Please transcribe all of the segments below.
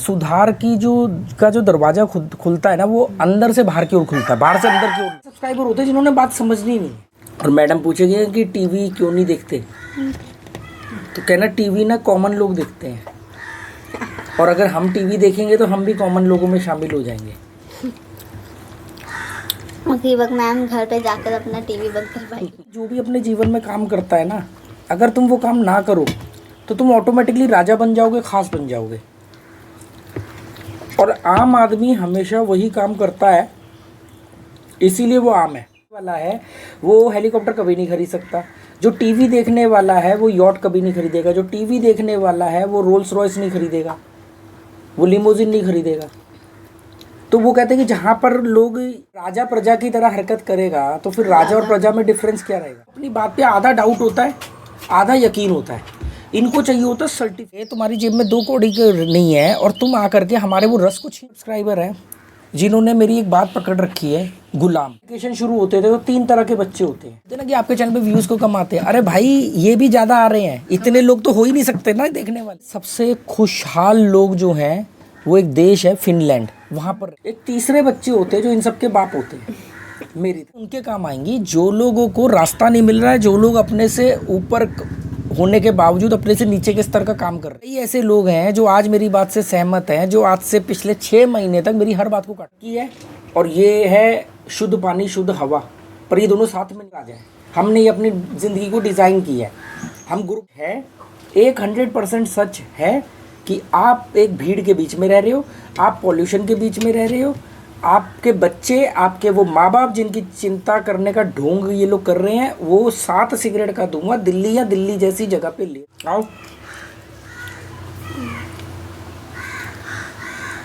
सुधार की जो दरवाजा खुलता है ना, वो अंदर से बाहर की ओर खुलता है, बाहर से अंदर की ओर। सब्सक्राइबर होते हैं जिन्होंने बात समझनी नहीं। और मैडम पूछेगी कि टीवी क्यों नहीं देखते, तो कहना टीवी ना कॉमन लोग देखते हैं, और अगर हम टीवी देखेंगे तो हम भी कॉमन लोगों में शामिल हो जाएंगे। उसी वक्त मैम घर पे जाकर अपना टीवी बंद करवाएगी। जो भी अपने जीवन में काम करता है ना, अगर तुम वो काम ना करो तो तुम ऑटोमेटिकली राजा बन जाओगे, खास बन जाओगे। और आम आदमी हमेशा वही काम करता है, इसीलिए वो आम है। वाला है वो हेलीकॉप्टर कभी नहीं खरीद सकता। जो टीवी देखने वाला है वो यॉट कभी नहीं खरीदेगा। जो टीवी देखने वाला है वो रोल्स रॉयस नहीं खरीदेगा, वो लिमोजिन नहीं खरीदेगा। तो वो कहते हैं कि जहाँ पर लोग राजा प्रजा की तरह हरकत करेगा तो फिर राजा और प्रजा में डिफरेंस क्या रहेगा। अपनी बात पे आधा डाउट होता है, आधा यकीन होता है। इनको चाहिए होता है सर्टिफिकेट। तुम्हारी जेब में 2 कौड़ी नहीं है और तुम आकर के हमारे वो रस कुछ सब्सक्राइबर हैं जिन्होंने मेरी एक बात पकड़ रखी है, गुलाम। एजुकेशन शुरू होते थे तो 3 तरह के बच्चे होते हैं ना कि आपके चैनल पे व्यूज़ को कम आते हैं। अरे भाई ये भी ज़्यादा आ रहे हैं, इतने लोग तो हो ही नहीं सकते ना देखने वाले। सबसे खुशहाल लोग जो हैं वो एक देश है फिनलैंड, वहाँ पर एक तीसरे बच्चे होते हैं जो इन सबके बाप होते हैं। मेरी उनके काम आएंगी जो लोगों को रास्ता नहीं मिल रहा है, जो लोग अपने से ऊपर होने के बावजूद अपने से नीचे के स्तर का काम कर रहे हैं। ये ऐसे लोग हैं जो आज मेरी बात से सहमत हैं, जो आज से पिछले 6 महीने तक मेरी हर बात को काट की है। और ये है शुद्ध पानी शुद्ध हवा, पर ये दोनों साथ में आ जाए। हमने ये अपनी ज़िंदगी को डिज़ाइन किया है। हम ग्रुप है 100% सच है कि आप एक भीड़ के बीच में रह रहे हो, आप पॉल्यूशन के बीच में रह रहे हो, आपके बच्चे, आपके वो माँ बाप जिनकी चिंता करने का ढोंग ये लोग कर रहे हैं, वो 7 सिगरेट का दूंगा दिल्ली या दिल्ली जैसी जगह पे ले आओ।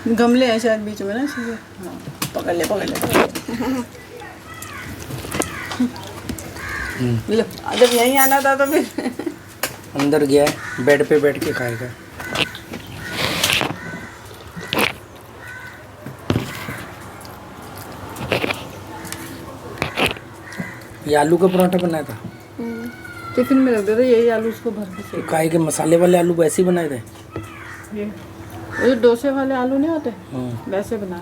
गमले हैं शायद बीच में ना, इसलिए हाँ, पकड़ ले लो। जब यहीं आना था तो फिर अंदर गया है, बेड पे बैठ के खाएगा। ये आलू का पराठा बनाया था, टिफिन में रख देते यही आलू उसको भर के सेक। काहे के मसाले वाले आलू वैसे ही बनाए थे। ये वो जो डोसे वाले आलू नहीं होते वैसे बनाए।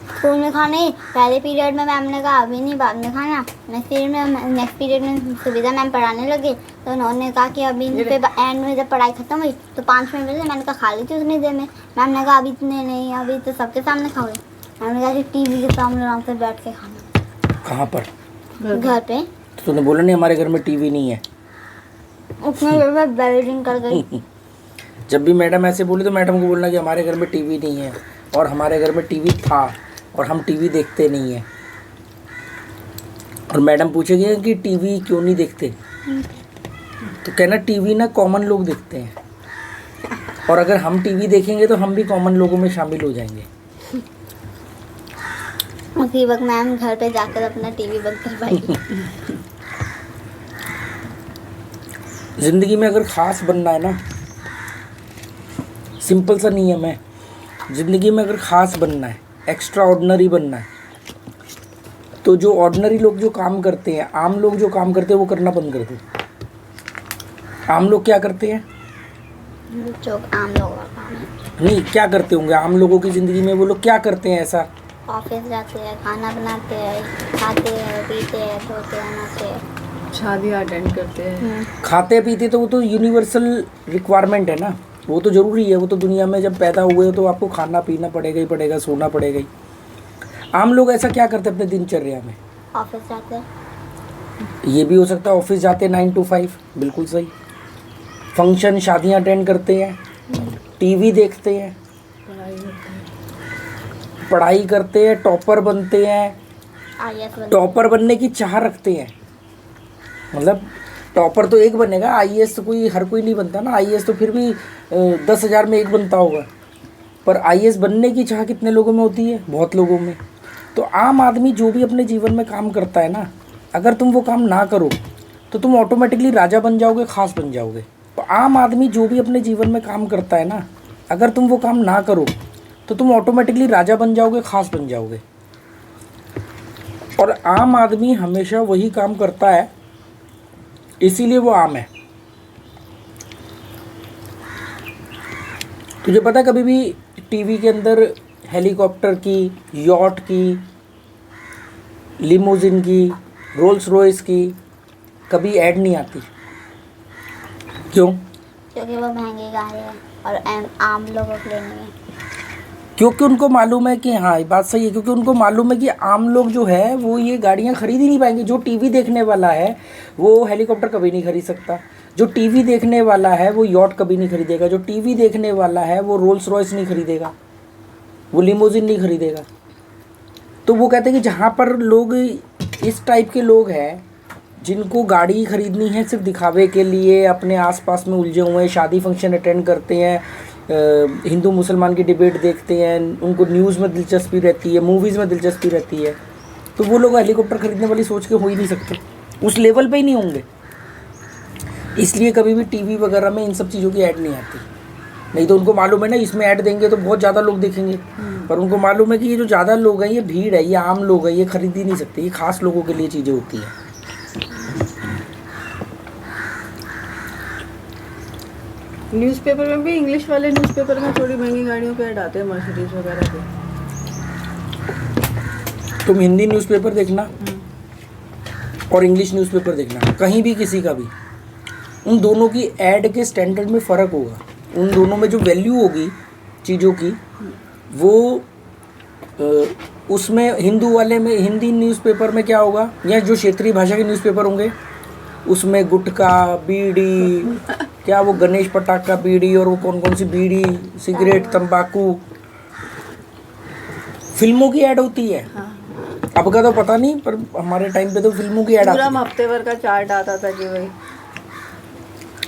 स्कूल में खाने पहले पीरियड में मैम ने कहा अभी नहीं, बाद में खाना। नेक्स्ट पीरियड में सुविधा मैम पढ़ाने लगे तो उन्होंने कहा कि अभी एंड में जब पढ़ाई खत्म हुई तो 5 मिनट बचे। मैंने कहा खा ली थी उतनी देर में। मैम ने कहा अभी इतने नहीं, अभी तो सबके सामने खाओगे। मैम ने कहा कि टीवी के सामने आराम से बैठ के खाना। कहाँ पर? घर पे। तो तूने बोला नहीं हमारे घर में टीवी नहीं है। उसमें देर में बेल रिंग कर गई। जब भी मैडम ऐसे बोली तो मैडम को बोलना कि हमारे घर में टीवी नहीं है, और हमारे घर में टीवी था और हम टीवी देखते नहीं हैं। और मैडम पूछेगी कि टीवी क्यों नहीं देखते, तो कहना टीवी ना कॉमन लोग देखते हैं, और अगर हम टीवी देखेंगे तो हम भी कॉमन लोगों में शामिल हो जाएंगे। उसी वक्त मैम घर पे जाकर अपना टीवी बंद करवाएगी। ज़िंदगी में अगर ख़ास बनना है ना, सिंपल सा नियम है, ज़िंदगी में अगर ख़ास बनना है, एक्स्ट्रा ऑर्डिनरी बनना है, तो जो ऑर्डिनरी लोग जो काम करते हैं, आम लोग जो काम करते हैं वो करना बंद कर दो। आम लोग क्या करते हैं? जो आम लोगों का काम है। नहीं, क्या करते होंगे आम लोगों की ज़िंदगी में? वो लोग क्या करते हैं ऐसा? ऑफिस जाते हैं, खाना बनाते हैं, खाते हैं, पीते हैं, धोते हैं, नहाते हैं, शादी अटेंड करते हैं। खाते पीते तो वो तो यूनिवर्सल रिक्वायरमेंट है ना, वो तो ज़रूरी है। वो तो दुनिया में जब पैदा हुए हो तो आपको खाना पीना पड़ेगा ही पड़ेगा, सोना पड़ेगा ही। आम लोग ऐसा क्या करते हैं अपने दिनचर्या में? ऑफिस जाते हैं। ये भी हो सकता है ऑफिस जाते हैं 9 to 5, बिल्कुल सही। फंक्शन शादियाँ अटेंड करते हैं, टीवी देखते हैं, पढ़ाई करते हैं, टॉपर बनते हैं, टॉपर बनने की चाह रखते हैं। मतलब टॉपर तो एक बनेगा, आईएएस तो कोई हर कोई नहीं बनता ना। आईएएस तो फिर भी 10,000 में एक बनता होगा, पर आईएएस बनने की चाह कितने लोगों में होती है? बहुत लोगों में। तो आम आदमी जो भी अपने जीवन में काम करता है ना, अगर तुम वो काम ना करो तो तुम ऑटोमेटिकली राजा बन जाओगे, खास बन जाओगे। तो आम आदमी जो भी अपने जीवन में काम करता है ना, अगर तुम वो काम ना करो तो तुम ऑटोमेटिकली राजा बन जाओगे, खास बन जाओगे। और आम आदमी हमेशा वही काम करता है, इसीलिए वो आम है। तुझे पता है कभी भी टीवी के अंदर हेलीकॉप्टर की, यॉट की, लिमोजिन की, रोल्स रॉयस की कभी ऐड नहीं आती। क्यों? क्योंकि वो महंगी गाड़ी है और आम लोगों के लिए नहीं है। क्योंकि उनको मालूम है कि हाँ ये बात सही है, क्योंकि उनको मालूम है कि आम लोग जो है वो ये गाड़ियाँ खरीद ही नहीं पाएंगे। जो टीवी देखने वाला है वो हेलीकॉप्टर कभी नहीं खरीद सकता, जो टीवी देखने वाला है वो यॉट कभी नहीं खरीदेगा, जो टीवी देखने वाला है वो रोल्स रॉयस नहीं खरीदेगा, वो लिमोजिन नहीं खरीदेगा। तो वो कहते हैं कि जहाँ पर लोग इस टाइप के लोग हैं जिनको गाड़ी खरीदनी है सिर्फ दिखावे के लिए, अपने आसपास में उलझे हुए हैं, शादी फंक्शन अटेंड करते हैं, हिंदू मुसलमान की डिबेट देखते हैं, उनको न्यूज़ में दिलचस्पी रहती है, मूवीज़ में दिलचस्पी रहती है, तो वो लोग हेलीकॉप्टर खरीदने वाली सोच के हो ही नहीं सकते, उस लेवल पे ही नहीं होंगे। इसलिए कभी भी टीवी वगैरह में इन सब चीज़ों की ऐड नहीं आती। नहीं तो उनको मालूम है ना इसमें ऐड देंगे तो बहुत ज़्यादा लोग देखेंगे, पर उनको मालूम है कि ये जो ज़्यादा लोग हैं ये भीड़ है, ये आम लोग हैं, ये खरीद ही नहीं सकते, ये खास लोगों के लिए चीज़ें होती हैं। न्यूज़पेपर में भी, इंग्लिश वाले न्यूज़पेपर में थोड़ी महंगी गाड़ियों पे ऐड आते हैं, मर्सिडीज वगैरह के। तुम हिंदी न्यूज़पेपर देखना और इंग्लिश न्यूज़पेपर देखना, कहीं भी किसी का भी, उन दोनों की ऐड के स्टैंडर्ड में फ़र्क होगा। उन दोनों में जो वैल्यू होगी चीज़ों की वो उसमें हिंदू वाले में, हिंदी न्यूज़पेपर में क्या होगा, या जो क्षेत्रीय भाषा के न्यूज़पेपर होंगे उसमें गुटखा, बीड़ी, क्या वो गणेश पटाखा बीड़ी और वो कौन कौन सी बीड़ी, सिगरेट, तंबाकू, फिल्मों की ऐड होती है। अब का तो पता नहीं, पर हमारे टाइम पे तो फिल्मों की ऐड आती पूरा थी। हफ्ते भर का चार्ट आता था कि भाई।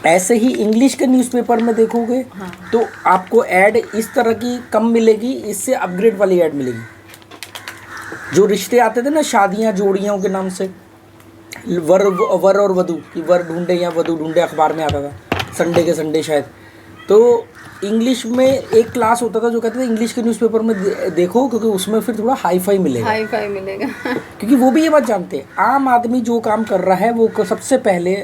ऐसे ही इंग्लिश के न्यूज़पेपर में देखोगे तो आपको ऐड इस तरह की कम मिलेगी, इससे अपग्रेड वाली ऐड मिलेगी। जो रिश्ते आते थे ना, शादियां जोड़ियों के नाम से, वर और वधू की, वर ढूंढे या वधू ढूंढे अखबार में आता था संडे के संडे शायद। तो इंग्लिश में एक क्लास होता था जो कहते थे इंग्लिश के न्यूज़पेपर में देखो, क्योंकि उसमें फिर थोड़ा हाई फाई मिलेगा। हाई फाई मिलेगा। क्योंकि वो भी ये बात जानते हैं, आम आदमी जो काम कर रहा है वो सबसे पहले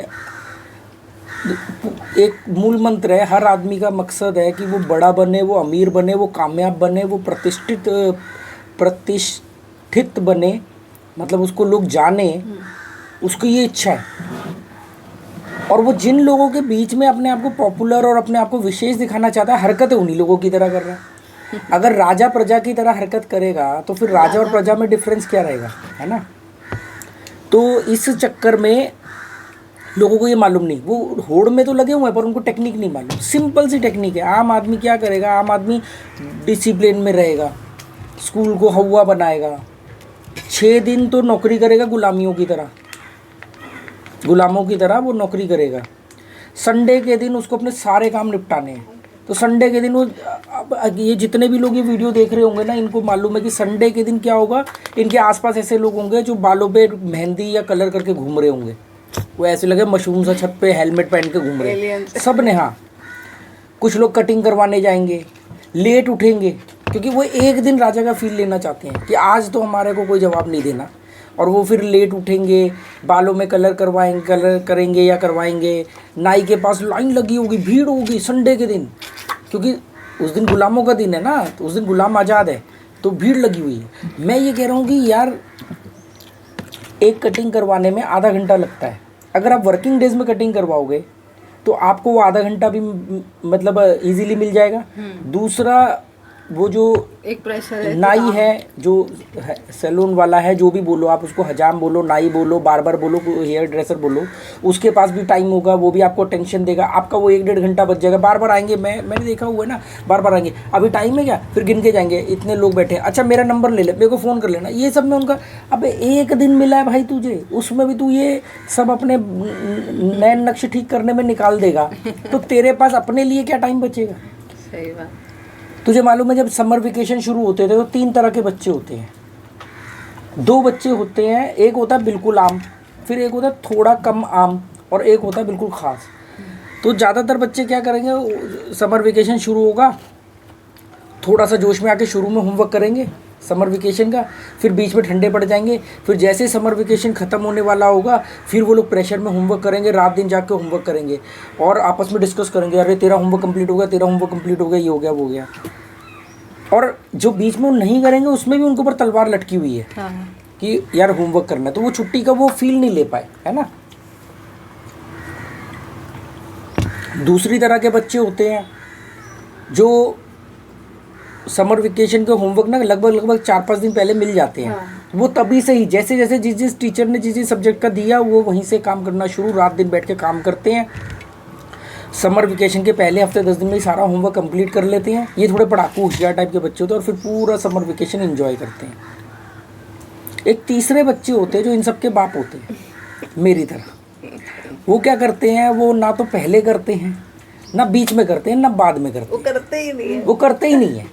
एक मूल मंत्र है, हर आदमी का मकसद है कि वो बड़ा बने, वो अमीर बने, वो कामयाब बने, वो प्रतिष्ठित बने, मतलब उसको लोग जाने, उसकी ये इच्छा है। और वो जिन लोगों के बीच में अपने आप को पॉपुलर और अपने आप को विशेष दिखाना चाहता है, हरकतें उन्हीं लोगों की तरह कर रहा है। अगर राजा प्रजा की तरह हरकत करेगा तो फिर राजा और प्रजा में डिफरेंस क्या रहेगा, है ना। तो इस चक्कर में लोगों को ये मालूम नहीं, वो होड़ में तो लगे हुए हैं पर उनको टेक्निक नहीं मालूम। सिंपल सी टेक्निक है। आम आदमी क्या करेगा, आम आदमी डिसिप्लिन में रहेगा, स्कूल को हवा बनाएगा, 6 दिन तो नौकरी करेगा गुलामियों की तरह, गुलामों की तरह वो नौकरी करेगा। संडे के दिन उसको अपने सारे काम निपटाने हैं। तो संडे के दिन वो, ये जितने भी लोग ये वीडियो देख रहे होंगे ना, इनको मालूम है कि संडे के दिन क्या होगा, इनके आसपास ऐसे लोग होंगे जो बालों पे मेहंदी या कलर करके घूम रहे होंगे, वो ऐसे लगे मशरूम सा छत पे हेलमेट पहन के घूम रहे हैं सब ने। हाँ, कुछ लोग कटिंग करवाने जाएंगे, लेट उठेंगे, क्योंकि वो एक दिन राजा का फील लेना चाहते हैं कि आज तो हमारे को कोई जवाब नहीं देना, और वो फिर लेट उठेंगे, बालों में कलर करेंगे या करवाएंगे। नाई के पास लाइन लगी होगी, भीड़ होगी संडे के दिन, क्योंकि उस दिन गुलामों का दिन है ना, तो उस दिन गुलाम आज़ाद है, तो भीड़ लगी हुई है। मैं ये कह रहा हूँ कि यार एक कटिंग करवाने में आधा घंटा लगता है, अगर आप वर्किंग डेज में कटिंग करवाओगे तो आपको वो आधा घंटा भी मतलब इजीली मिल जाएगा। दूसरा, वो जो एक प्रेशर है, नाई है, जो सैलून वाला है, जो भी बोलो आप उसको, हजाम बोलो, नाई बोलो, बार्बर बोलो, हेयर ड्रेसर बोलो, उसके पास भी टाइम होगा, वो भी आपको टेंशन देगा, आपका वो 1-1.5 घंटा बच जाएगा। बार बार आएंगे, मैंने देखा हुआ है ना, बार बार आएंगे, अभी टाइम है क्या, फिर गिन के जाएंगे, इतने लोग बैठे, अच्छा मेरा नंबर ले ले, मेरे को फ़ोन कर लेना, ये सब में उनका। अबे एक दिन मिला है भाई तुझे, उसमें भी तू ये सब अपने नए नक्श ठीक करने में निकाल देगा, तो तेरे पास अपने लिए क्या टाइम बचेगा। सही बात। तुझे मालूम है जब समर वेकेशन शुरू होते थे तो 3 तरह के बच्चे होते हैं। 2 बच्चे होते हैं, एक होता है बिल्कुल आम, फिर एक होता है थोड़ा कम आम, और एक होता है बिल्कुल ख़ास। तो ज़्यादातर बच्चे क्या करेंगे, समर वेकेशन शुरू होगा, थोड़ा सा जोश में आके शुरू में होमवर्क करेंगे समर वेकेशन का, फिर बीच में ठंडे पड़ जाएंगे, फिर जैसे ही समर वेकेशन ख़त्म होने वाला होगा फिर वो लोग प्रेशर में होमवर्क करेंगे, रात दिन जाके होमवर्क करेंगे और आपस में डिस्कस करेंगे, अरे तेरा होमवर्क कंप्लीट हो गया, तेरा होमवर्क कंप्लीट हो गया, ये हो गया, वो हो गया। और जो बीच में वो नहीं करेंगे उसमें भी उनके ऊपर तलवार लटकी हुई है हाँ कि यार होमवर्क करना है, तो वो छुट्टी का वो फील नहीं ले पाए, है ना। दूसरी तरह के बच्चे होते हैं जो समर वेकेशन के होमवर्क ना लगभग 4-5 दिन पहले मिल जाते हैं। वो तभी से ही जैसे जैसे जिस टीचर ने जिस सब्जेक्ट का दिया वो वहीं से काम करना शुरू, रात दिन बैठ के काम करते हैं। समर वेकेशन के पहले हफ्ते 10 दिन में ही सारा होमवर्क कंप्लीट कर लेते हैं। ये थोड़े पढ़ाकू होशियार टाइप के बच्चे होते हैं और फिर पूरा समर वेकेशन एंजॉय करते हैं। एक तीसरे बच्चे होते हैं जो इन सब के बाप होते हैं मेरी तरह। वो क्या करते हैं, वो ना तो पहले करते हैं, ना बीच में करते हैं, ना बाद में करते हैं। करते ही नहीं है। वो करते ही नहीं है।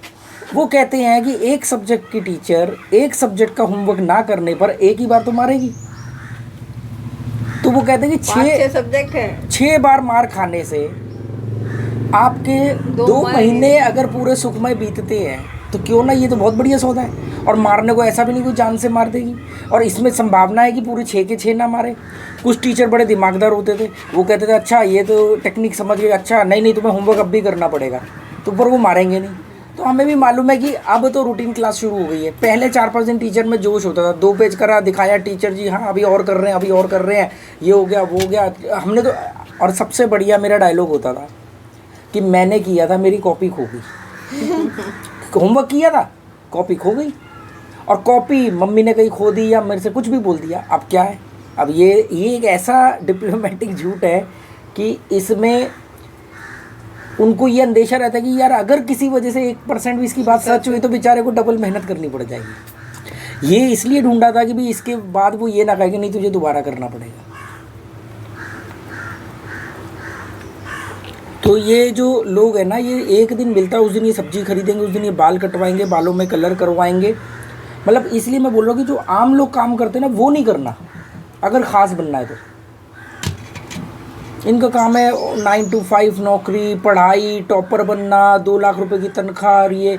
वो कहते हैं कि एक सब्जेक्ट की टीचर एक सब्जेक्ट का होमवर्क ना करने पर एक ही बार तो मारेगी। तो वो कहते हैं कि 5-6 सब्जेक्ट है, 6 बार मार खाने से आपके 2 महीने अगर पूरे सुखमय बीतते हैं तो क्यों ना, ये तो बहुत बढ़िया सौदा है। और मारने को ऐसा भी नहीं कोई जान से मार देगी, और इसमें संभावना है कि पूरे 6 के 6 ना मारे। कुछ टीचर बड़े दिमागदार होते थे, वो कहते थे अच्छा ये तो टेक्निक समझ गए, अच्छा नहीं तुम्हें होमवर्क अब भी करना पड़ेगा, तो पर वो मारेंगे नहीं। तो हमें भी मालूम है कि अब तो रूटीन क्लास शुरू हो गई है। पहले 4-5 दिन टीचर में जोश होता था, 2 पेज करा दिखाया टीचर जी, हाँ अभी और कर रहे हैं, अभी और कर रहे हैं, ये हो गया वो हो गया हमने तो। और सबसे बढ़िया मेरा डायलॉग होता था कि मैंने किया था, मेरी कॉपी खो गई। होमवर्क किया था, कॉपी खो गई, और कॉपी मम्मी ने कहीं खो दी या मेरे से कुछ भी बोल दिया। अब क्या है, अब ये एक ऐसा डिप्लोमेटिक झूठ है कि इसमें उनको ये अंदेशा रहता है कि यार अगर किसी वजह से 1% भी इसकी बात सच हुई तो बेचारे को डबल मेहनत करनी पड़ जाएगी। ये इसलिए ढूंढा था कि भाई इसके बाद वो ये ना कहे कि नहीं तुझे दोबारा करना पड़ेगा। तो ये जो लोग हैं ना, ये एक दिन मिलता है उस दिन ये सब्जी खरीदेंगे, उस दिन ये बाल कटवाएंगे, बालों में कलर करवाएंगे। मतलब इसलिए मैं बोल रहा हूँ कि जो आम लोग काम करते हैं ना वो नहीं करना अगर ख़ास बनना है तो। इनका काम है 9 to 5 नौकरी, पढ़ाई, टॉपर बनना, 2 लाख रुपए की तनख्वाह। और ये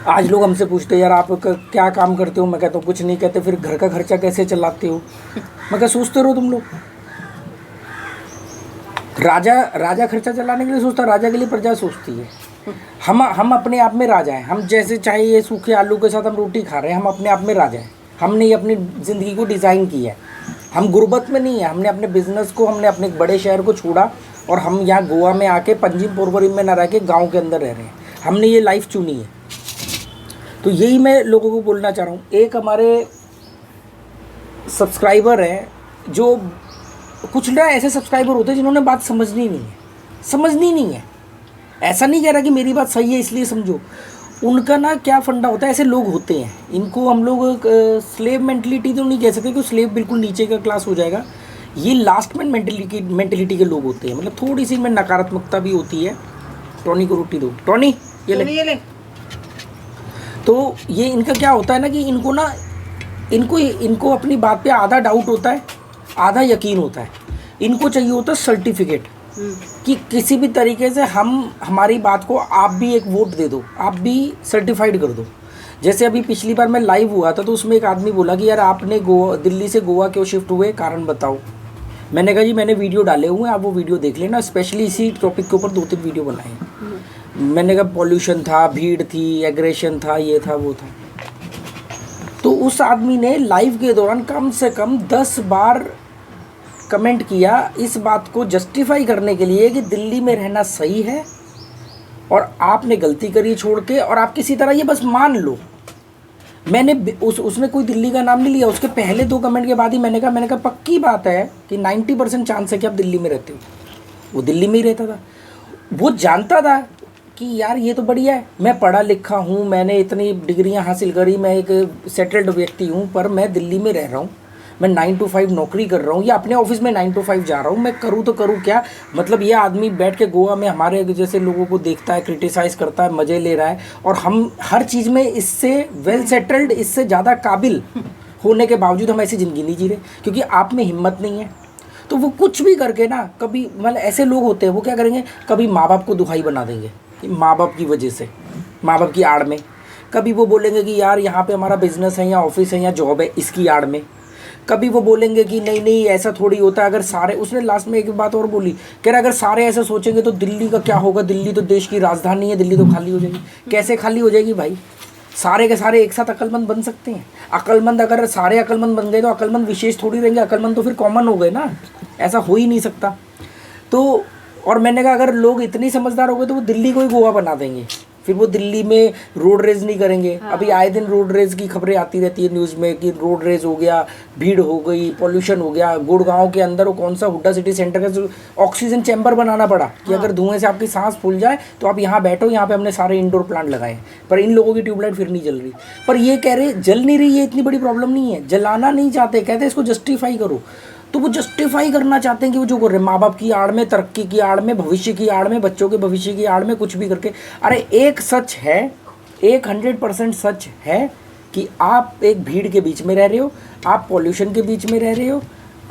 आज लोग हमसे पूछते हैं यार आप क्या काम करते हो, मैं कहता हूँ कुछ नहीं। कहते फिर घर का खर्चा कैसे चलाते हो, मैं क्या सोचते रहो तुम लोग। राजा खर्चा चलाने के लिए सोचता, राजा के लिए प्रजा सोचती है। हम अपने आप में राजा हैं। हम जैसे चाहे ये सूखे आलू के साथ हम रोटी खा रहे हैं, हम अपने आप में राजा हैं। हमने ये अपनी ज़िंदगी को डिज़ाइन किया है। हम गुर्बत में नहीं है, हमने अपने बिज़नेस को, हमने अपने बड़े शहर को छोड़ा और हम यहाँ गोवा में आके पंजिम पोरवरिम में ना रह के गाँव के अंदर रह रहे हैं। हमने ये लाइफ चुनी है। तो यही मैं लोगों को बोलना चाह रहा हूँ। एक हमारे सब्सक्राइबर हैं जो कुछ ना ऐसे सब्सक्राइबर होते हैं जिन्होंने बात समझनी नहीं है। ऐसा नहीं कह रहा कि मेरी बात सही है इसलिए समझो। उनका ना क्या फंडा होता है, ऐसे लोग होते हैं। इनको हम लोग स्लेव मेंटलिटी तो नहीं कह सकते कि स्लेव बिल्कुल नीचे का क्लास हो जाएगा। ये लास्ट मैन मेंटलिटी के लोग होते हैं। मतलब थोड़ी सी इनमें नकारात्मकता भी होती है। टॉनी को रोटी दो, टॉनी ये ले। तो ये इनका क्या होता है ना कि इनको अपनी बात पे आधा डाउट होता है, आधा यकीन होता है। इनको चाहिए होता है सर्टिफिकेट कि किसी भी तरीके से हमारी बात को आप भी एक वोट दे दो, आप भी सर्टिफाइड कर दो। जैसे अभी पिछली बार मैं लाइव हुआ था तो उसमें एक आदमी बोला कि यार आपने दिल्ली से गोवा क्यों शिफ्ट हुए, कारण बताओ। मैंने कहा जी मैंने वीडियो डाले हुए हैं, आप वो वीडियो देख लेना। स्पेशली इसी टॉपिक के ऊपर 2-3 वीडियो बनाए हैं। मैंने कहा पॉल्यूशन था, भीड़ थी, एग्रेशन था, ये था वो था। तो उस आदमी ने लाइव के दौरान कम से कम 10 बार कमेंट किया इस बात को जस्टिफाई करने के लिए कि दिल्ली में रहना सही है और आपने गलती करी छोड़ के, और आप किसी तरह ये बस मान लो। मैंने उसने कोई दिल्ली का नाम नहीं लिया। उसके पहले 2 कमेंट के बाद ही मैंने कहा पक्की बात है कि 90% चांस है कि आप दिल्ली में रहते हो। वो दिल्ली में ही रहता था। वो जानता था कि यार ये तो बढ़िया है, मैं पढ़ा लिखा हूँ, मैंने इतनी डिग्रियाँ हासिल करी, मैं एक सेटल्ड व्यक्ति हूँ, पर मैं दिल्ली में रह रहा हूँ, मैं 9 to 5 नौकरी कर रहा हूँ या अपने ऑफिस में 9 to 5 जा रहा हूँ, मैं करूँ तो करूँ क्या। मतलब ये आदमी बैठ के गोवा में हमारे जैसे लोगों को देखता है, क्रिटिसाइज़ करता है, मज़े ले रहा है, और हम हर चीज़ में इससे वेल सेटल्ड, इससे ज़्यादा काबिल होने के बावजूद हम ऐसी ज़िंदगी नहीं जी रहे क्योंकि आप में हिम्मत नहीं है। तो वो कुछ भी करके ना, कभी मतलब ऐसे लोग होते हैं वो क्या करेंगे, कभी माँ बाप को दुहाई बना देंगे माँ बाप की वजह से, माँ बाप की आड़ में। कभी वो बोलेंगे कि यार यहाँ पे हमारा बिजनेस है या ऑफिस है या जॉब है, इसकी आड़ में। कभी वो बोलेंगे कि नहीं नहीं ऐसा थोड़ी होता है, अगर सारे, उसने लास्ट में एक बात और बोली, कह रहा अगर सारे ऐसा सोचेंगे तो दिल्ली का क्या होगा, दिल्ली तो देश की राजधानी है, दिल्ली तो खाली हो जाएगी। कैसे खाली हो जाएगी भाई? सारे के सारे एक साथ अक्लमंद बन सकते हैं? अक्लमंद अगर सारे अक्लमंद बन गए तो अक्लमंद विशेष थोड़ी रहेंगे, अक्लमंद तो फिर कॉमन हो गए ना, ऐसा हो ही नहीं सकता। तो और मैंने कहा अगर लोग इतनी समझदार हो गए तो वो दिल्ली को ही गोवा बना देंगे, फिर वो दिल्ली में रोड रेज नहीं करेंगे। अभी आए दिन रोड रेज की खबरें आती रहती है न्यूज़ में कि रोड रेज हो गया, भीड़ हो गई, पॉल्यूशन हो गया। गुड़गांव के अंदर वो कौन सा हुड्डा सिटी सेंटर का ऑक्सीजन चैम्बर बनाना पड़ा कि अगर धुएं से आपकी सांस फूल जाए तो आप यहाँ बैठो, यहाँ पे हमने सारे इंडोर प्लांट लगाए। पर इन लोगों की ट्यूबलाइट फिर नहीं जल रही। पर ये कह रहे जल नहीं रही, ये इतनी बड़ी प्रॉब्लम नहीं है, जलाना नहीं चाहते, कहते इसको जस्टिफाई करो। तो वो जस्टिफाई करना चाहते हैं कि वो जो कर रहे हैं माँ बाप की आड़ में, तरक्की की आड़ में, भविष्य की आड़ में, बच्चों के भविष्य की आड़ में कुछ भी करके। अरे एक सच है, 100% सच है कि आप एक भीड़ के बीच में रह रहे हो, आप पॉल्यूशन के बीच में रह रहे हो,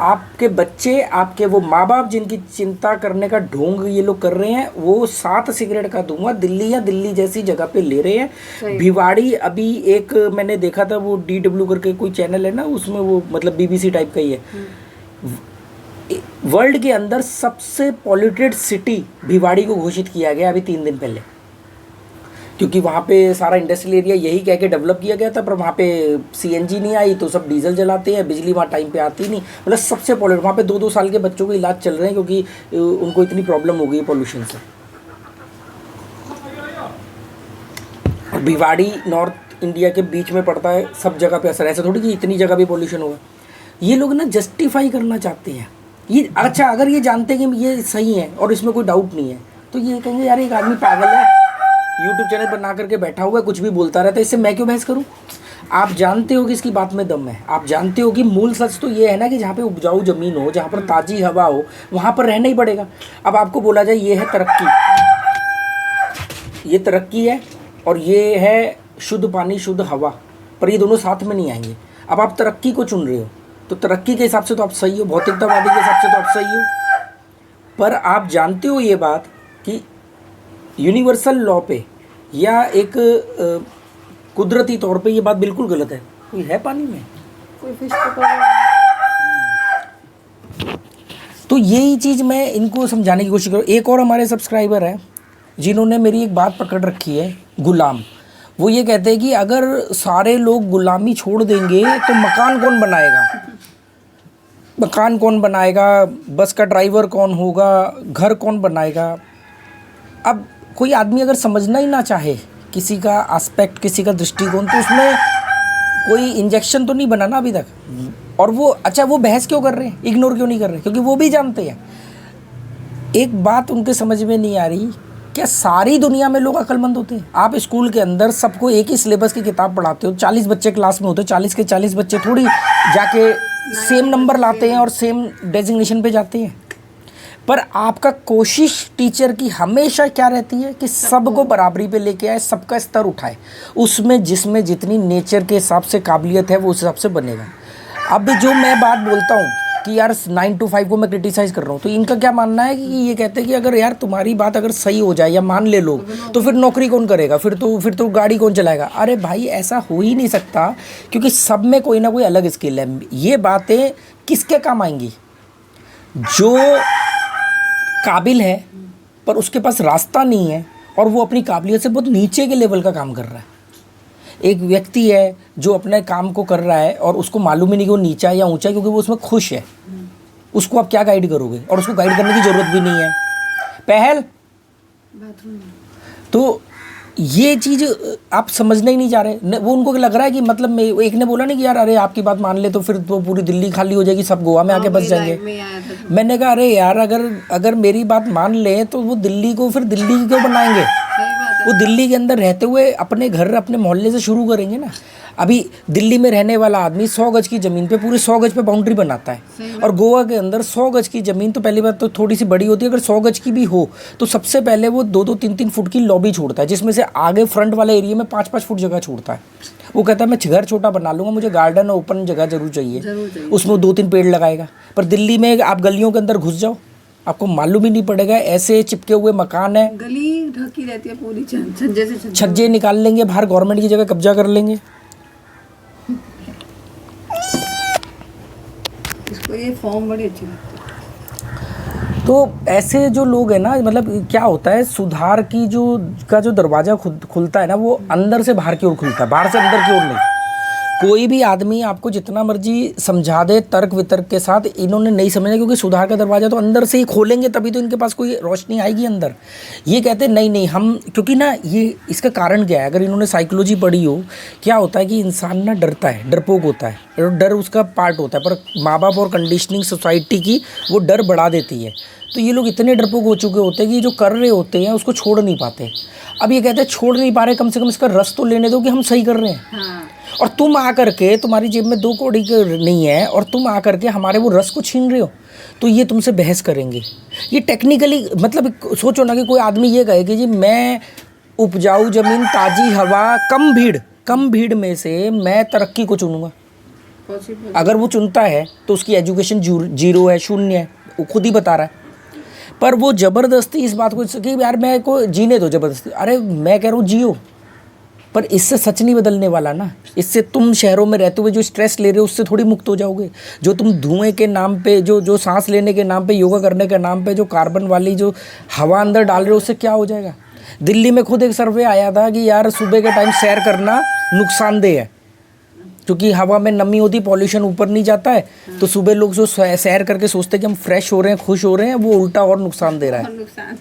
आपके बच्चे, आपके वो माँ बाप जिनकी चिंता करने का ढोंग ये लोग कर रहे हैं, वो 7 सिगरेट का धुआं दिल्ली या दिल्ली जैसी जगह पे ले रहे हैं। भिवाड़ी, अभी एक मैंने देखा था, वो DW करके कोई चैनल है ना, उसमें वो मतलब BBC टाइप का ही है, वर्ल्ड के अंदर सबसे पॉल्यूटेड सिटी भिवाड़ी को घोषित किया गया अभी 3 दिन पहले, क्योंकि वहाँ पे सारा इंडस्ट्रियल एरिया यही कह के डेवलप किया गया था। पर वहाँ पे CNG नहीं आई तो सब डीजल जलाते हैं, बिजली वहाँ टाइम पे आती नहीं, मतलब सबसे पॉल्यूटेड। वहाँ पे 2-2 साल के बच्चों के इलाज चल रहे हैं क्योंकि उनको इतनी प्रॉब्लम हो गई पॉल्यूशन से। और भिवाड़ी नॉर्थ इंडिया के बीच में पड़ता है, सब जगह पे असर, ऐसा थोड़ी कि इतनी जगह भी पॉल्यूशन होगा। ये लोग ना जस्टिफाई करना चाहते हैं ये। अच्छा, अगर ये जानते हैं कि ये सही है और इसमें कोई डाउट नहीं है तो ये कहेंगे यार एक आदमी पागल है, YouTube चैनल बना करके बैठा हुआ है, कुछ भी बोलता रहता है, इससे मैं क्यों बहस करूं। आप जानते हो कि इसकी बात में दम है, आप जानते हो कि मूल सच तो ये है ना कि जहाँ पे उपजाऊ ज़मीन हो, जहाँ पर ताज़ी हवा हो, वहाँ पर रहना ही पड़ेगा। अब आपको बोला जाए ये है तरक्की, ये तरक्की है और ये है शुद्ध पानी शुद्ध हवा, पर ये दोनों साथ में नहीं आएंगे। अब आप तरक्की को चुन रहे हो तो तरक्की के हिसाब से तो आप सही हो, भौतिकतावादी के हिसाब से तो आप सही हो, पर आप जानते हो ये बात कि यूनिवर्सल लॉ पे या एक कुदरती तौर पे ये बात बिल्कुल गलत है। कोई है पानी में, कोई फिश पकड़। तो यही चीज़ मैं इनको समझाने की कोशिश करूँ। एक और हमारे सब्सक्राइबर है जिन्होंने मेरी एक बात पकड़ रखी है, गुलाम। वो ये कहते हैं कि अगर सारे लोग गुलामी छोड़ देंगे तो मकान कौन बनाएगा, मकान कौन बनाएगा, बस का ड्राइवर कौन होगा, घर कौन बनाएगा। अब कोई आदमी अगर समझना ही ना चाहे किसी का एस्पेक्ट, किसी का दृष्टिकोण, तो उसमें कोई इंजेक्शन तो नहीं बना ना अभी तक। और वो अच्छा, वो बहस क्यों कर रहे हैं, इग्नोर क्यों नहीं कर रहे, क्योंकि वो भी जानते हैं। एक बात उनके समझ में नहीं आ रही, क्या सारी दुनिया में लोग अक्लमंद होते हैं? आप स्कूल के अंदर सबको एक ही सिलेबस की किताब पढ़ाते हो, 40 बच्चे क्लास में होते हैं, 40 के 40 बच्चे थोड़ी जाके सेम नंबर लाते हैं और सेम डेजिग्नेशन पे जाते हैं। पर आपका कोशिश टीचर की हमेशा क्या रहती है कि सबको बराबरी पे लेके आए, सबका स्तर उठाए, उसमें जिसमें जितनी नेचर के हिसाब से काबिलियत है वो उस हिसाब से बनेगा। अब जो मैं बात बोलता हूँ कि यार 9 to 5 को मैं क्रिटिसाइज़ कर रहा हूँ, तो इनका क्या मानना है कि ये कहते हैं कि अगर यार तुम्हारी बात अगर सही हो जाए या मान ले लोग, तो फिर नौकरी कौन करेगा, फिर तो गाड़ी कौन चलाएगा। अरे भाई ऐसा हो ही नहीं सकता, क्योंकि सब में कोई ना कोई अलग स्किल है। ये बातें किसके काम आएंगी? जो काबिल है पर उसके पास रास्ता नहीं है और वो अपनी काबिलियत से बहुत नीचे के लेवल का काम कर रहा है। एक व्यक्ति है जो अपने काम को कर रहा है और उसको मालूम ही नहीं कि वो नीचा या ऊंचा, क्योंकि वो उसमें खुश है, उसको आप क्या गाइड करोगे, और उसको गाइड करने की ज़रूरत भी नहीं है। पहल तो ये चीज़ आप समझने ही नहीं जा रहे। वो उनको लग रहा है कि मतलब एक ने बोला नहीं कि यार अरे आपकी बात मान ले तो फिर तो पूरी दिल्ली खाली हो जाएगी, सब गोवा में आके बस जाएंगे। मैंने कहा अरे यार अगर मेरी बात मान ले तो वो दिल्ली को फिर दिल्ली क्यों बनाएंगे? वो दिल्ली के अंदर रहते हुए अपने घर अपने मोहल्ले से शुरू करेंगे ना। अभी दिल्ली में रहने वाला आदमी 100 गज की ज़मीन पे पूरे 100 गज पे बाउंड्री बनाता है, और गोवा के अंदर 100 गज की ज़मीन तो पहली बात तो थोड़ी सी बड़ी होती है। अगर 100 गज की भी हो तो सबसे पहले वो 2-2, 3-3 फुट की लॉबी छोड़ता है, जिसमें से आगे फ्रंट वाले एरिया में 5-5 फुट जगह छोड़ता है। वो कहता है मैं घर छोटा बना लूँगा, मुझे गार्डन और ओपन जगह जरूर चाहिए, उसमें 2-3 पेड़ लगाएगा। पर दिल्ली में आप गलियों के अंदर घुस जाओ, आपको मालूम ही नहीं पड़ेगा, ऐसे चिपके हुए मकान है, गली ढकी रहती है पूरी, छज्जे से छज्जे निकाल लेंगे बाहर, गवर्नमेंट की जगह कब्जा कर लेंगे। तो ये फॉर्म बड़ी अच्छी लगती है। तो ऐसे जो लोग हैं ना, मतलब क्या होता है, सुधार की जो दरवाज़ा खुलता है ना, वो अंदर से बाहर की ओर खुलता है, बाहर से अंदर की ओर नहीं। कोई भी आदमी आपको जितना मर्जी समझा दे तर्क वितर्क के साथ, इन्होंने नहीं समझा, क्योंकि सुधार का दरवाज़ा तो अंदर से ही खोलेंगे तभी तो इनके पास कोई रोशनी आएगी अंदर। ये कहते हैं नहीं हम, क्योंकि ना ये इसका कारण क्या है, अगर इन्होंने साइकोलॉजी पढ़ी हो, क्या होता है कि इंसान ना डरता है, डरपोक होता है, डर उसका पार्ट होता है, पर माँ बाप और कंडीशनिंग सोसाइटी की वो डर बढ़ा देती है। तो ये लोग इतने डरपोक हो चुके होते हैं कि जो कर रहे होते हैं उसको छोड़ नहीं पाते। अब ये कहते हैं छोड़ नहीं पा रहे, कम से कम इसका रस तो लेने दो कि हम सही कर रहे हैं। हाँ। और तुम आकर के, तुम्हारी जेब में 2 कौड़ी नहीं है और तुम आकर के हमारे वो रस को छीन रहे हो, तो ये तुमसे बहस करेंगे। ये टेक्निकली, मतलब सोचो ना कि कोई आदमी ये कहे कि जी मैं उपजाऊ ज़मीन, ताज़ी हवा, कम भीड़ में से मैं तरक्की को चुनूंगा। पॉसिबल। अगर वो चुनता है तो उसकी एजुकेशन 0 है, 0 है, वो खुद ही बता रहा है। पर वो ज़बरदस्ती इस बात को कि यार मैं को जीने दो ज़बरदस्ती, अरे मैं कह रहा हूँ जियो, पर इससे सच नहीं बदलने वाला ना। इससे तुम शहरों में रहते हुए जो स्ट्रेस ले रहे हो उससे थोड़ी मुक्त हो जाओगे। जो तुम धुएं के नाम पे, जो सांस लेने के नाम पे, योगा करने के नाम पे जो कार्बन वाली जो हवा अंदर डाल रहे हो, उससे क्या हो जाएगा। दिल्ली में खुद एक सर्वे आया था कि यार सुबह के टाइम सैर करना नुकसानदेह है, क्योंकि हवा में नमी होती, पॉल्यूशन ऊपर नहीं जाता है। तो सुबह लोग जो सैर करके सोचते हैं कि हम फ्रेश हो रहे हैं, खुश हो रहे हैं, वो उल्टा और नुकसान दे रहा है। नुकसान।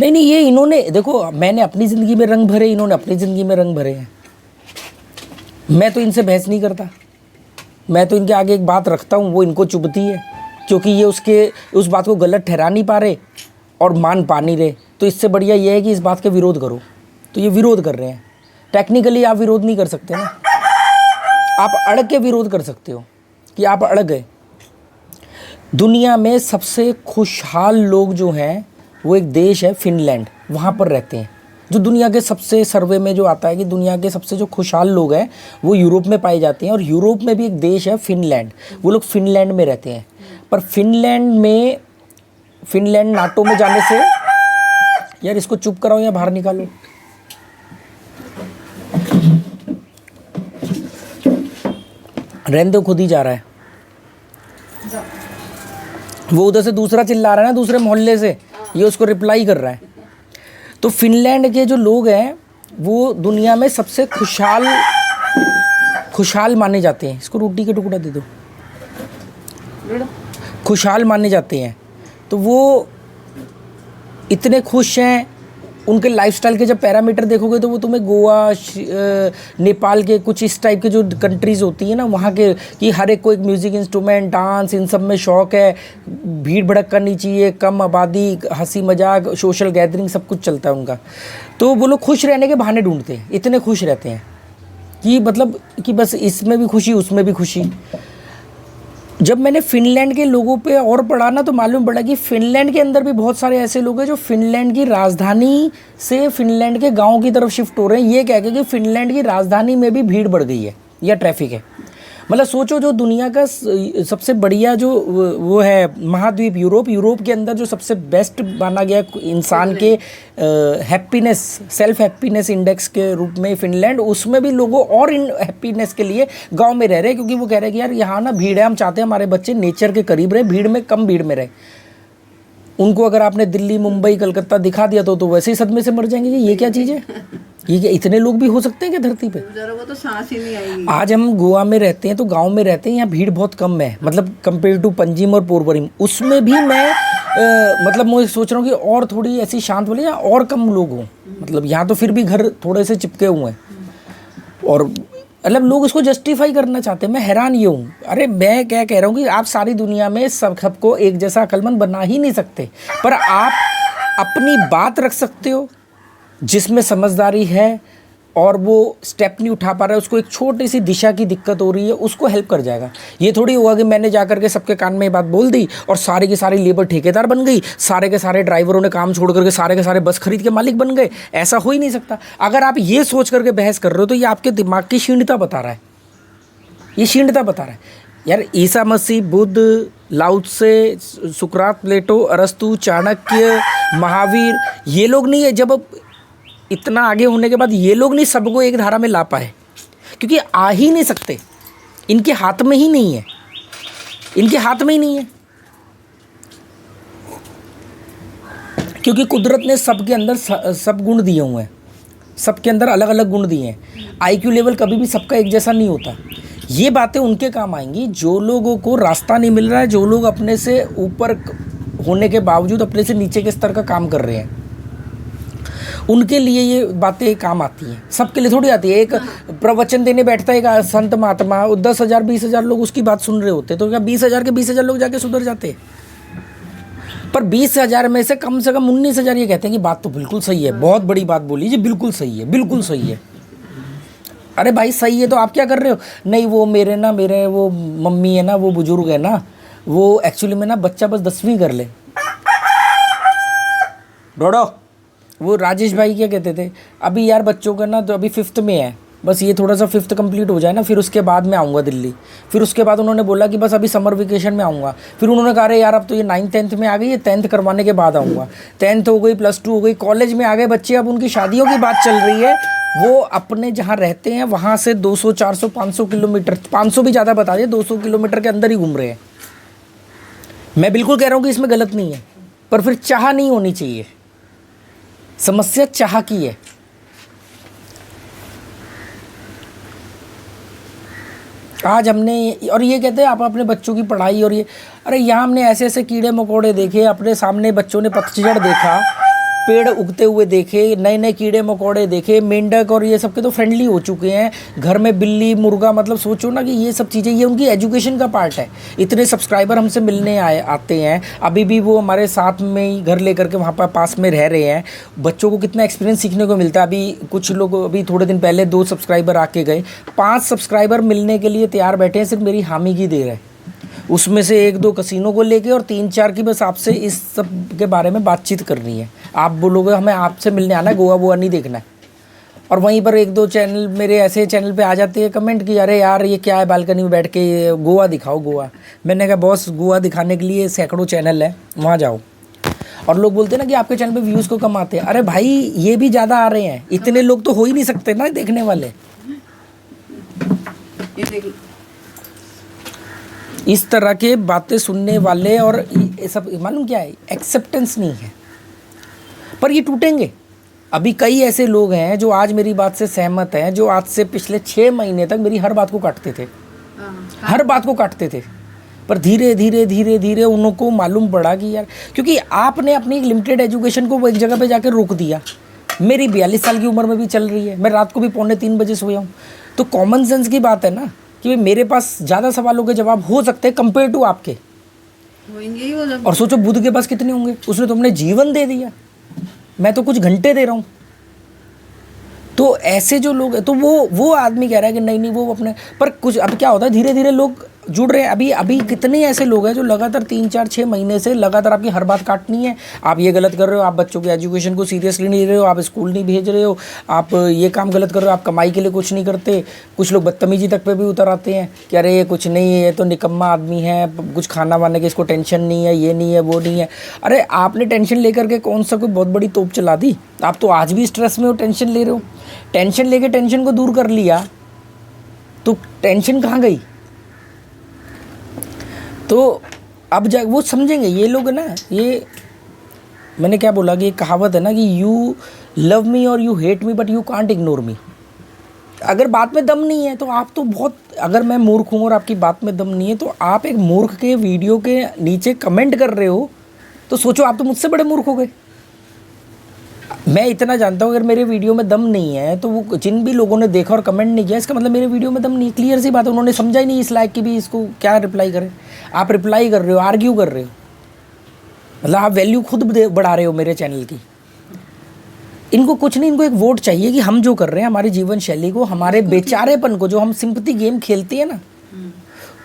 नहीं, ये इन्होंने देखो, मैंने अपनी ज़िंदगी में रंग भरे, इन्होंने अपनी ज़िंदगी में रंग भरे हैं। मैं तो इनसे बहस नहीं करता, मैं तो इनके आगे एक बात रखता हूँ, वो इनको चुभती है, क्योंकि ये उस बात को गलत ठहरा नहीं पा रहे और मान पा नहीं रहे। तो इससे बढ़िया ये है कि इस बात का विरोध करो। तो ये विरोध कर रहे हैं। टेक्निकली आप विरोध नहीं कर सकते ना, आप अड़ के विरोध कर सकते हो कि आप अड़ गए। दुनिया में सबसे खुशहाल लोग जो हैं वो एक देश है फिनलैंड, वहाँ पर रहते हैं। जो दुनिया के सबसे सर्वे में जो आता है कि दुनिया के सबसे जो खुशहाल लोग हैं वो यूरोप में पाए जाते हैं, और यूरोप में भी एक देश है फिनलैंड, वो लोग फिनलैंड में रहते हैं। पर फिनलैंड नाटो में जाने से, यार इसको चुप कराओ या बाहर निकालो। रहने दो, खुद ही जा रहा है वो, उधर से दूसरा चिल्ला रहा है ना, दूसरे मोहल्ले से, ये उसको रिप्लाई कर रहा है। तो फिनलैंड के जो लोग हैं वो दुनिया में सबसे खुशहाल माने जाते हैं। इसको रोटी का टुकड़ा दे दो। खुशहाल माने जाते हैं, तो वो इतने खुश हैं। उनके लाइफस्टाइल के जब पैरामीटर देखोगे तो वो तुम्हें गोवा, नेपाल के कुछ इस टाइप के जो कंट्रीज़ होती है ना, वहाँ के, कि हर एक को एक म्यूज़िक इंस्ट्रूमेंट, डांस, इन सब में शौक़ है, भीड़ भड़क करनी चाहिए, कम आबादी, हंसी मजाक, सोशल गैदरिंग, सब कुछ चलता है उनका। तो वो लोग खुश रहने के बहाने ढूंढते हैं, इतने खुश रहते हैं कि मतलब कि बस इसमें भी खुशी, उसमें भी खुशी। जब मैंने फिनलैंड के लोगों पे और पढ़ा ना, तो मालूम पड़ा कि फिनलैंड के अंदर भी बहुत सारे ऐसे लोग हैं जो फिनलैंड की राजधानी से फिनलैंड के गांव की तरफ शिफ्ट हो रहे हैं, ये कह के कि फिनलैंड की राजधानी में भी भीड़ बढ़ गई है या ट्रैफिक है। मतलब सोचो, जो दुनिया का सबसे बढ़िया जो वो है महाद्वीप यूरोप के अंदर जो सबसे बेस्ट माना गया इंसान के हैप्पीनेस, सेल्फ हैप्पीनेस इंडेक्स के रूप में फिनलैंड, उसमें भी लोगों और इन हैप्पीनेस के लिए गांव में रह रहे हैं, क्योंकि वो कह रहे हैं कि यार यहाँ ना भीड़ है, हम चाहते हैं हमारे बच्चे नेचर के करीब रहे, भीड़ में कम भीड़ में रहे। उनको अगर आपने दिल्ली, मुंबई, कलकत्ता दिखा दिया तो वैसे ही सदमे से मर जाएंगे कि ये क्या चीज़ है, ये क्या इतने लोग भी हो सकते हैं क्या धरती पे। बेचारों को तो सांस ही नहीं आएगी। आज हम गोवा में रहते हैं तो गांव में रहते हैं, यहाँ भीड़ बहुत कम है, मतलब कंपेयर टू पंजिम और पोरबरीम। उसमें भी मैं मतलब मैं सोच रहा हूँ कि और थोड़ी ऐसी शांत वाली या और कम लोग हों। मतलब यहाँ तो फिर भी घर थोड़े से चिपके हुए हैं, और मतलब लोग इसको जस्टिफाई करना चाहते हैं। मैं हैरान ये हूँ, अरे मैं क्या कह रहा हूँ कि आप सारी दुनिया में सबको एक जैसा अक्लमंद बना ही नहीं सकते, पर आप अपनी बात रख सकते हो जिसमें समझदारी है, और वो स्टेप नहीं उठा पा रहा है, उसको एक छोटी सी दिशा की दिक्कत हो रही है, उसको हेल्प कर जाएगा। ये थोड़ी होगा कि मैंने जा करके सबके कान में ये बात बोल दी और सारी की सारी लेबर ठेकेदार बन गई, सारे के सारे ड्राइवरों ने काम छोड़ करके सारे के सारे बस खरीद के मालिक बन गए। ऐसा हो ही नहीं सकता। अगर आप ये सोच करके बहस कर रहे हो तो ये आपके दिमाग की क्षीणता बता रहा है, ये क्षीणता बता रहा है। यार ईसा मसीह, बुद्ध, लाओ त्से, सुकरात, प्लेटो, अरस्तु, चाणक्य, महावीर, ये लोग नहीं है, जब इतना आगे होने के बाद ये लोग नहीं सबको एक धारा में ला पाए, क्योंकि आ ही नहीं सकते, इनके हाथ में ही नहीं है। इनके हाथ में ही नहीं है, क्योंकि कुदरत ने सबके अंदर सब गुण दिए हुए हैं, सबके अंदर अलग अलग गुण दिए हैं। आईक्यू लेवल कभी भी सबका एक जैसा नहीं होता। ये बातें उनके काम आएंगी जो लोगों को रास्ता नहीं मिल रहा है, जो लोग अपने से ऊपर होने के बावजूद अपने से नीचे के स्तर का काम कर रहे हैं, उनके लिए ये बातें काम आती हैं। सबके लिए थोड़ी आती है। एक प्रवचन देने बैठता है एक संत महात्मा, 10,000 20,000 लोग उसकी बात सुन रहे होते, तो क्या 20,000 के 20,000 लोग जाके सुधर जाते? पर 20,000 में से कम 19,000 ये कहते हैं कि बात तो बिल्कुल सही है, बहुत बड़ी बात बोली जी, बिल्कुल सही है, बिल्कुल सही है। अरे भाई सही है तो आप क्या कर रहे हो? नहीं वो मेरे वो मम्मी है ना, वो बुजुर्ग है ना, वो एक्चुअली में ना बच्चा बस 10वीं कर ले। डोडो, वो राजेश भाई क्या कहते थे, अभी यार बच्चों का ना तो अभी 5th में है, बस ये थोड़ा सा 5th कंप्लीट हो जाए ना, फिर उसके बाद मैं आऊँगा दिल्ली। फिर उसके बाद उन्होंने बोला कि बस अभी समर वेकेशन में आऊँगा। फिर उन्होंने कहा अरे यार अब तो ये 9th 10th में आ गई है, 10th करवाने के बाद आऊँगा। 10th हो गई, +2 हो गई, कॉलेज में आ गए बच्चे, अब उनकी शादियों की बात चल रही है। वो अपने जहाँ रहते हैं वहाँ से 200 400 500 किलोमीटर, 500 भी ज़्यादा बता दिए, 200 किलोमीटर के अंदर ही घूम रहे हैं। मैं बिल्कुल कह रहा हूँ कि इसमें गलत नहीं है, पर फिर चाह नहीं होनी चाहिए। समस्या चाह की है। आज हमने, और ये कहते हैं आप अपने बच्चों की पढ़ाई और ये, अरे यहाँ हमने ऐसे ऐसे कीड़े मकोड़े देखे, अपने सामने बच्चों ने पतझड़ देखा, पेड़ उगते हुए देखे, नए नए कीड़े मकोड़े देखे, मेंढक और ये सब के तो फ्रेंडली हो चुके हैं। घर में बिल्ली मुर्गा, मतलब सोचो ना कि ये सब चीज़ें, ये उनकी एजुकेशन का पार्ट है। इतने सब्सक्राइबर हमसे मिलने आते हैं, अभी भी वो हमारे साथ में ही घर लेकर के वहाँ पर पास में रह रहे हैं। बच्चों को कितना एक्सपीरियंस सीखने को मिलता है। अभी कुछ लोग, अभी थोड़े दिन पहले 2 सब्सक्राइबर आके गए, 5 सब्सक्राइबर मिलने के लिए तैयार बैठे हैं, सिर्फ मेरी हामी की देर है। उसमें से 1-2 कसिनो को लेके और 3-4 की बस आपसे इस सब के बारे में बातचीत करनी है। आप बोलोगे हमें आपसे मिलने आना है, गोवा वोवा नहीं देखना है। और वहीं पर 1-2 चैनल मेरे ऐसे चैनल पे आ जाते हैं कमेंट कि अरे यार ये क्या है, बालकनी में बैठ के गोवा दिखाओ गोवा। मैंने कहा बॉस गोवा दिखाने के लिए सैकड़ों चैनल है, वहाँ जाओ। और लोग बोलते हैं ना कि आपके चैनल पे व्यूज़ को कम आते हैं। अरे भाई ये भी ज़्यादा आ रहे हैं, इतने लोग तो हो ही नहीं सकते ना देखने वाले। इस तरह के बातें सुनने वाले, और ये सब मालूम क्या है, एक्सेप्टेंस नहीं है। पर ये टूटेंगे। अभी कई ऐसे लोग हैं जो आज मेरी बात से सहमत हैं, जो आज से पिछले 6 महीने तक मेरी हर बात को काटते थे, हर बात को काटते थे। पर धीरे धीरे धीरे धीरे उनको मालूम पड़ा कि यार, क्योंकि आपने अपनी एक लिमिटेड एजुकेशन को वो एक जगह पे जाकर रोक दिया। मेरी 42 साल की उम्र में भी चल रही है, मैं रात को भी 2:45 बजे सोया हूँ। तो कॉमन सेंस की बात है ना कि भाई मेरे पास ज़्यादा सवालों के जवाब हो सकते हैं कंपेयर टू आपके। और सोचो बुद्ध के पास कितने होंगे, उसने तुमने जीवन दे दिया, मैं तो कुछ घंटे दे रहा हूँ। तो ऐसे जो लोग हैं, तो वो आदमी कह रहा है कि नहीं वो अपने, पर कुछ अब क्या होता है, धीरे धीरे लोग जुड़ रहे हैं। अभी कितने ऐसे लोग हैं जो लगातार 3-4-6 महीने से लगातार आपकी हर बात काटनी है। आप ये गलत कर रहे हो, आप बच्चों की एजुकेशन को सीरियसली नहीं ले रहे हो, आप स्कूल नहीं भेज रहे हो, आप ये काम गलत कर रहे हो, आप कमाई के लिए कुछ नहीं करते। कुछ लोग बदतमीजी तक पे भी उतर आते हैं कि अरे ये कुछ नहीं है, ये तो निकम्मा आदमी है, कुछ खाना वाने की इसको टेंशन नहीं है, ये नहीं है वो नहीं है। अरे आपने टेंशन लेकर के कौन सा कोई बहुत बड़ी तोप चला दी? आप तो आज भी स्ट्रेस में हो, टेंशन ले रहे हो। टेंशन लेके टेंशन को दूर कर लिया तो टेंशन कहाँ गई? तो अब जा वो समझेंगे ये लोग ना। ये मैंने क्या बोला कि एक कहावत है ना कि यू लव मी और you hate me but you can't ignore me. अगर बात में दम नहीं है तो आप तो बहुत, अगर मैं मूर्ख हूँ और आपकी बात में दम नहीं है तो आप एक मूर्ख के वीडियो के नीचे कमेंट कर रहे हो, तो सोचो आप तो मुझसे बड़े मूर्ख हो गए। मैं इतना जानता हूँ अगर मेरे वीडियो में दम नहीं है तो वो जिन भी लोगों ने देखा और कमेंट नहीं किया, इसका मतलब मेरे वीडियो में दम नहीं है। क्लियर सी बात है, उन्होंने समझा ही नहीं इस लायक कि भी इसको क्या रिप्लाई करें। आप रिप्लाई कर रहे हो, आर्ग्यू कर रहे हो, मतलब आप वैल्यू खुद बढ़ा रहे हो मेरे चैनल की। इनको कुछ नहीं, इनको एक वोट चाहिए कि हम जो कर रहे हैं, हमारी जीवन शैली को, हमारे बेचारेपन को, जो हम सिंपैथी गेम खेलते हैं ना,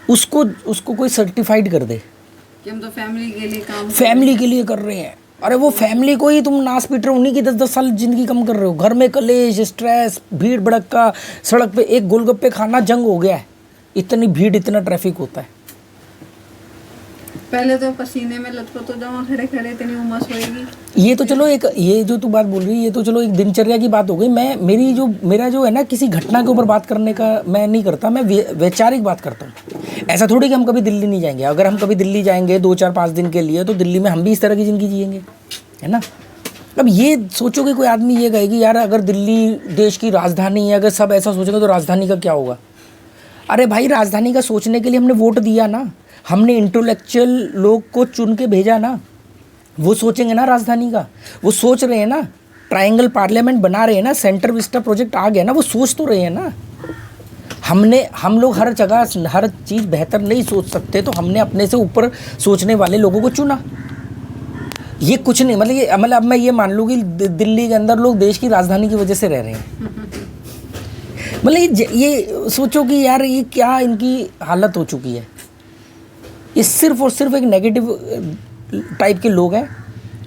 उसको कोई सर्टिफाइड कर दे कि हम तो फैमिली के लिए कर रहे हैं। अरे वो फैमिली को ही तुम नाश पीट रहे हो, उन्हीं की 10-10 साल ज़िंदगी कम कर रहे हो। घर में कलेश, स्ट्रेस, भीड़ भड़क्का, सड़क पे एक गोलगप्पे खाना जंग हो गया है, इतनी भीड़, इतना ट्रैफिक होता है। पहले तो पसीने में लथपथ हो जाओ खड़े खड़े, इतनी उमस होएगी। ये तो चलो एक, ये जो तू बात बोल रही है ये तो चलो एक दिनचर्या की बात हो गई। मैं मेरा जो है ना, किसी घटना के ऊपर बात करने का मैं नहीं करता, मैं वैचारिक बात करता हूँ। ऐसा थोड़ी कि हम कभी दिल्ली नहीं जाएंगे। अगर हम कभी दिल्ली जाएंगे 2-4-5 दिन के लिए, तो दिल्ली में हम भी इस तरह की ज़िंदगी जिएंगे, है ना। अब ये सोचो कि कोई आदमी ये कहे कि यार अगर दिल्ली देश की राजधानी है, अगर सब ऐसा सोचेंगे तो राजधानी का क्या होगा। अरे भाई, राजधानी का सोचने के लिए हमने वोट दिया ना, हमने इंटेलेक्चुअल लोग को चुन के भेजा ना, वो सोचेंगे ना राजधानी का। वो सोच रहे हैं ना, ट्रायंगल पार्लियामेंट बना रहे हैं ना, सेंटर विस्टा प्रोजेक्ट आ गया ना, वो सोच तो रहे हैं ना। हम लोग हर जगह हर चीज़ बेहतर नहीं सोच सकते, तो हमने अपने से ऊपर सोचने वाले लोगों को चुना। ये कुछ नहीं, मतलब अब मैं ये मान लूँ कि दिल्ली के अंदर लोग देश की राजधानी की वजह से रह रहे हैं। मतलब ये सोचो कि यार ये क्या इनकी हालत हो चुकी है। ये सिर्फ और सिर्फ एक नेगेटिव टाइप के लोग हैं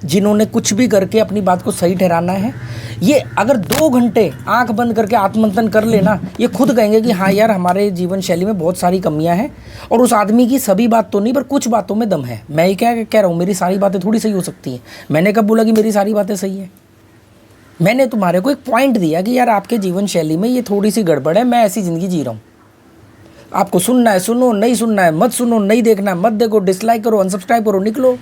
जिन्होंने कुछ भी करके अपनी बात को सही ठहराना है। ये अगर 2 घंटे आंख बंद करके आत्ममंथन कर लेना, ये खुद कहेंगे कि हाँ यार हमारे जीवन शैली में बहुत सारी कमियां हैं, और उस आदमी की सभी बात तो नहीं पर कुछ बातों में दम है। मैं ये क्या कह रहा हूँ, मेरी सारी बातें थोड़ी सही हो सकती हैं। मैंने कब बोला कि मेरी सारी बातें सही है? मैंने तुम्हारे को एक पॉइंट दिया कि यार आपके जीवन शैली में ये थोड़ी सी गड़बड़ है, मैं ऐसी ज़िंदगी जी रहा हूँ। आपको सुनना है सुनो, नहीं सुनना है मत सुनो, नहीं देखना है मत देखो, डिसलाइक करो, अनसब्सक्राइब करो, निकलो।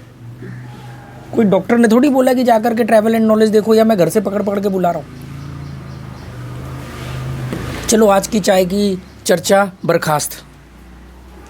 कोई डॉक्टर ने थोड़ी बोला कि जाकर के ट्रैवल एंड नॉलेज देखो, या मैं घर से पकड़ पकड़ के बुला रहा हूँ। चलो आज की चाय की चर्चा बर्खास्त।